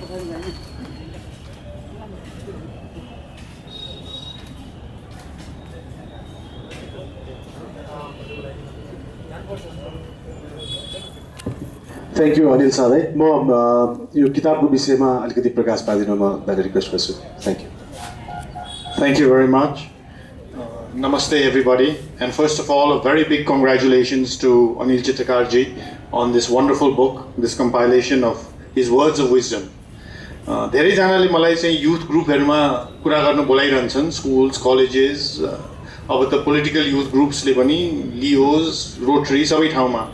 Thank you, Anil Shah. म यो किताबको विषयमा अलिकति प्रकाश पार्दिनमा मैले रिक्वेस्ट गर्छु. Thank you. Thank you very much. Namaste everybody, and first of all a very big congratulations to Anil Chitrakar ji on this wonderful book, this compilation of his words of wisdom. धेरै जनाले मलाई चाहिँ youth ग्रुपहरुमा कुरा गर्न बोलाइरहन्छन्, schools, colleges, अब त political youth groups ले पनि Leos, Rotary सबै ठाउँमा.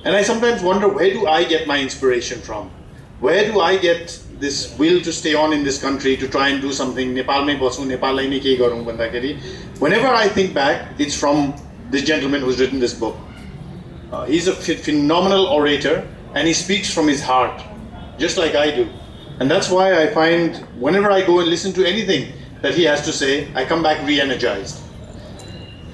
And I sometimes wonder, where do I get my inspiration from? Where do I get this will to stay on in this country, to try and do something? Nepalमै बसौँ, नेपाललाई नै केही गरौँ भन्दाखेरि, whenever I think back, it's from this gentleman who's written this book. He's a phenomenal orator, and he speaks from his heart, just like I do. And that's why I find whenever I go and listen to anything that he has to say, I come back re-energized.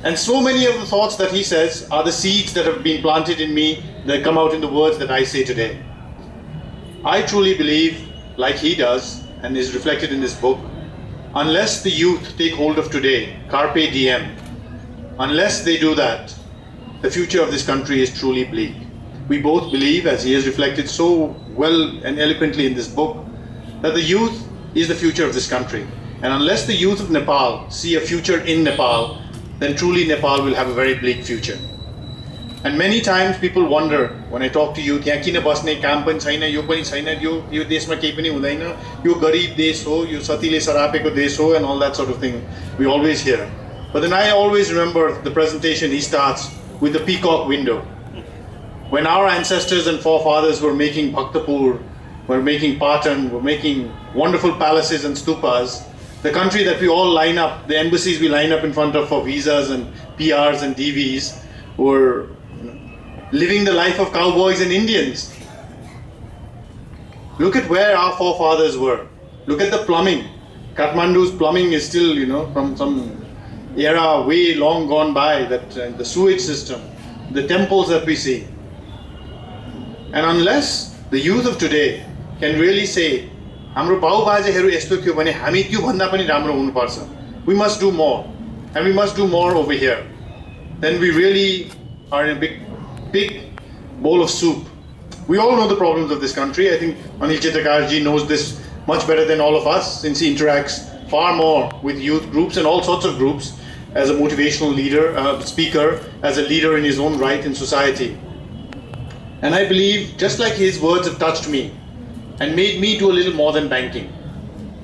And so many of the thoughts that he says are the seeds that have been planted in me that come out in the words that I say today. I truly believe, like he does, and is reflected in this book, unless the youth take hold of today, carpe diem, unless they do that, the future of this country is truly bleak. We both believe, as he has reflected so well and eloquently in this book, that the youth is the future of this country. And unless the youth of Nepal see a future in Nepal, then truly Nepal will have a very bleak future. And many times people wonder, when I talk to youth, यहाँ किन बस्ने, काम पनि छैन, यो पनि छैन, यो देशमा केही पनि हुँदैन, यो गरिब देश हो, यो सतीले सरापेको देश हो, and all that sort of thing we always hear. But then I always remember the presentation he starts with the peacock window. When our ancestors and forefathers were making Bhaktapur, were making Patan, were making wonderful palaces and stupas, the country that we all line up, the embassies we line up in front of for visas and PRs and DVs, were living the life of cowboys and Indians. Look at where our forefathers were. Look at the plumbing. Kathmandu's plumbing is still, from some era way long gone by, that the sewage system, the temples that we see. And unless the youth of today can really say, हाम्रो बाउबाजेहरु यस्तो थियो भने हामी त्यो भन्दा पनि राम्रो हुनुपर्छ, we must do more, and we must do more over here, then we really are in a big bowl of soup. We all know the problems of this country. I think Anil Chitrakar ji knows this much better than all of us, since he interacts far more with youth groups and all sorts of groups as a motivational leader, speaker, as a leader in his own right in society. And I believe, just like his words have touched me and made me do a little more than banking,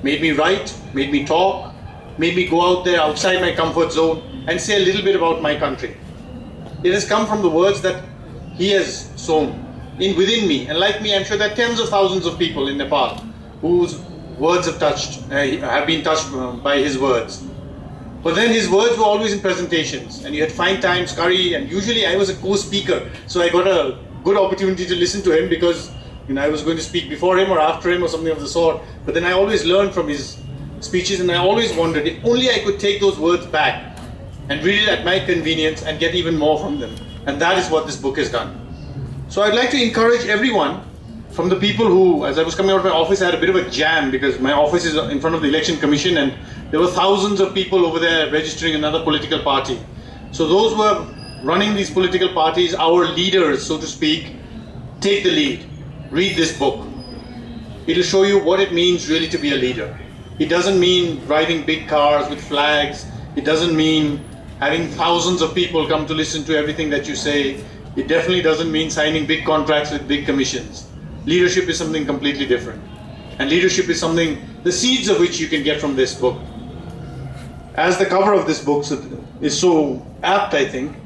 made me write, made me talk, made me go out there outside my comfort zone and say a little bit about my country. It has come from the words that he has sown within me. And like me, I'm sure there are tens of thousands of people in Nepal whose words have been touched by his words. But then his words were always in presentations, and you had fine times, curry, and usually I was a co-speaker, so I got a good opportunity to listen to him because I was going to speak before him or after him or something of the sort. But then I always learned from his speeches, and I always wondered if only I could take those words back and read it at my convenience and get even more from them. And that is what this book has done. So I'd like to encourage everyone, from the people who, as I was coming out of my office, I had a bit of a jam because my office is in front of the Election Commission and there were thousands of people over there registering another political party. So those who are running these political parties, our leaders, so to speak, take the lead. Read this book. It'll show you what it means really to be a leader. It doesn't mean driving big cars with flags. It doesn't mean having thousands of people come to listen to everything that you say. It definitely doesn't mean signing big contracts with big commissions. Leadership is something completely different. And leadership is something, the seeds of which you can get from this book. As the cover of this book is so apt, I think,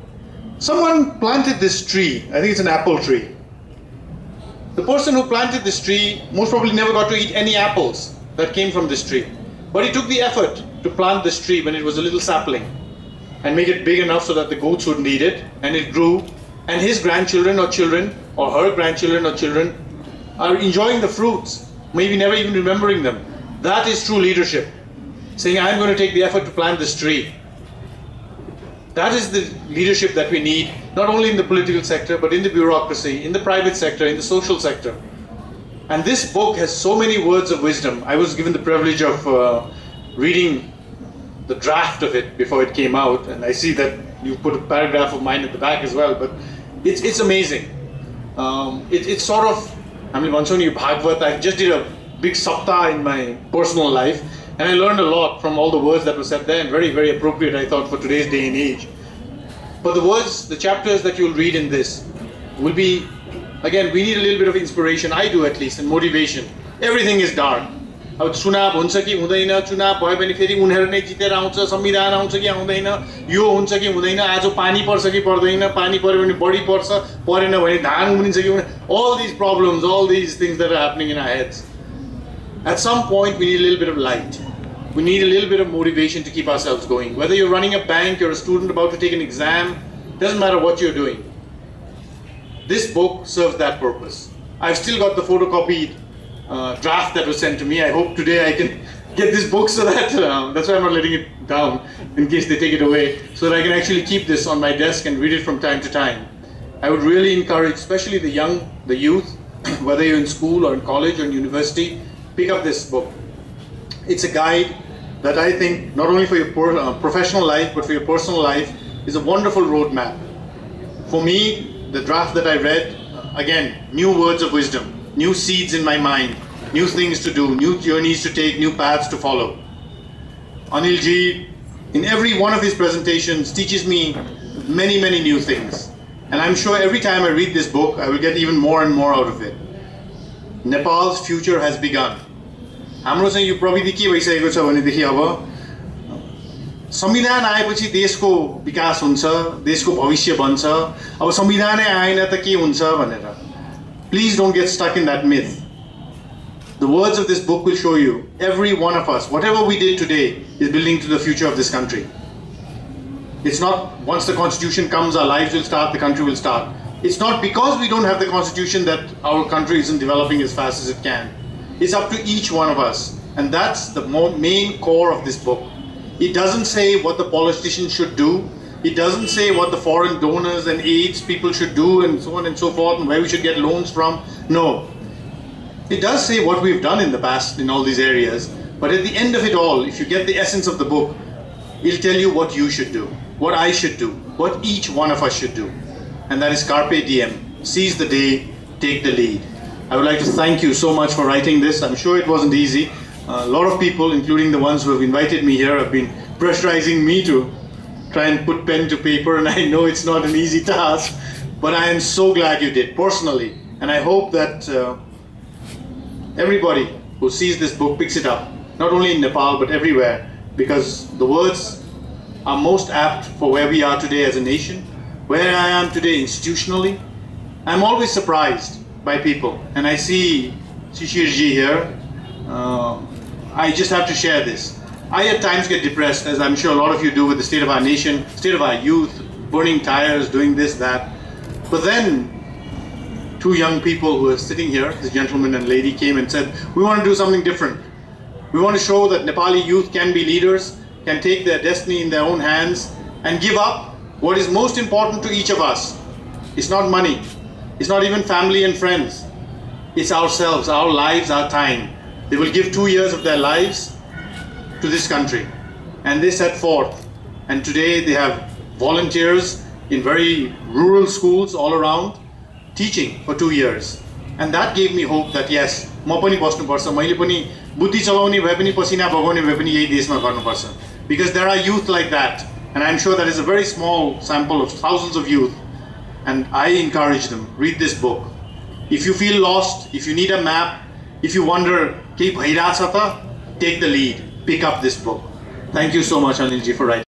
someone planted this tree. I think it's an apple tree. The person who planted this tree most probably never got to eat any apples that came from this tree. But he took the effort to plant this tree when it was a little sapling and make it big enough so that the goats wouldn't eat it, and it grew, and his grandchildren or children, or her grandchildren or children, are enjoying the fruits, maybe never even remembering them. That is true leadership. Saying, I'm going to take the effort to plant this tree. That is the leadership that we need, not only in the political sector, but in the bureaucracy, in the private sector, in the social sector. And this book has so many words of wisdom. I was given the privilege of reading the draft of it before it came out, and I see that you put a paragraph of mine at the back as well, but it's amazing. It's sort of, I mean, Bhagavad, I just did a big sapta in my personal life, and I learned a lot from all the words that were said there, and very, very appropriate, I thought, for today's day and age. But the words, the chapters that you'll read in this will be, again, we need a little bit of inspiration, I do at least, and motivation. Everything is dark. अब चुनाव हुन्छ कि हुँदैन, चुनाव भयो भने फेरि उनीहरु नै जितेर आउँछ, संविधान आउँछ कि आउँदैन, यो हुन्छ कि हुँदैन, आज पानी पर्छ कि पर्दैन, पानी पर्यो भने बढी पर्छ, परेन भने धान उम्रिन्छ कि हुँदैन. All these problems, all these things that are happening in our heads. At some point we need a little bit of light. We need a little bit of motivation to keep ourselves going. Whether you're running a bank, you're a student about to take an exam, doesn't matter what you're doing. This book serves that purpose. I've still got the photocopied draft that was sent to me. I hope today I can get this book so that, that's why I'm not letting it down in case they take it away, so that I can actually keep this on my desk and read it from time to time. I would really encourage, especially the young, the youth, whether you're in school or in college or in university, pick up this book. It's a guide that I think, not only for your professional life, but for your personal life, is a wonderful roadmap. For me, the draft that I read, again, new words of wisdom, new seeds in my mind, new things to do, new journeys to take, new paths to follow. Anil ji, in every one of his presentations, teaches me many, many new things. And I'm sure every time I read this book, I will get even more and more out of it. Nepal's future has begun. हाम्रो चाहिँ यो प्रविधि के भइसकेको छ भनेदेखि अब संविधान आएपछि देशको विकास हुन्छ, देशको भविष्य बन्छ. अब संविधानै आएन त के हुन्छ भनेर. Please don't get stuck in that myth. The words of this book will show you, every one of us, whatever we did today is building to the future of this country. It's not once the constitution comes, our lives will start, the country will start. It's not because we don't have the constitution that our country isn't developing as fast as it can. It's up to each one of us. And that's the main core of this book. It doesn't say what the politicians should do. It doesn't say what the foreign donors and aids people should do and so on and so forth, and where we should get loans from. No. It does say what we've done in the past in all these areas. But at the end of it all, if you get the essence of the book, it'll tell you what you should do, what I should do, what each one of us should do. And that is Carpe Diem. Seize the day, take the lead. I would like to thank you so much for writing this. I'm sure it wasn't easy. A lot of people, including the ones who have invited me here, have been pressurizing me to try and put pen to paper, and I know it's not an easy task, but I am so glad you did, personally. And I hope that everybody who sees this book picks it up, not only in Nepal, but everywhere, because the words are most apt for where we are today as a nation, where I am today institutionally. I'm always surprised by people, and I see Shishirji here. I just have to share this. I at times get depressed, as I'm sure a lot of you do, with the state of our nation, state of our youth, burning tires, doing this, that. But then, two young people who are sitting here, this gentleman and lady, came and said, we want to do something different. We want to show that Nepali youth can be leaders, can take their destiny in their own hands, and give up what is most important to each of us. It's not money. It's not even family and friends. It's ourselves, our lives, our time. They will give 2 years of their lives to this country. And they set forth. And today they have volunteers in very rural schools all around, teaching for 2 years. And that gave me hope that yes, म पनि बस्नुपर्छ, मैले पनि बुद्धि चलाउने भए पनि पसिना बगाउने भए पनि यही देशमा गर्नुपर्छ. Because there are youth like that. And I'm sure that is a very small sample of thousands of youth. And I encourage them, read this book. If you feel lost, if you need a map, if you wonder, take the lead, pick up this book. Thank you so much, Anil ji, for writing.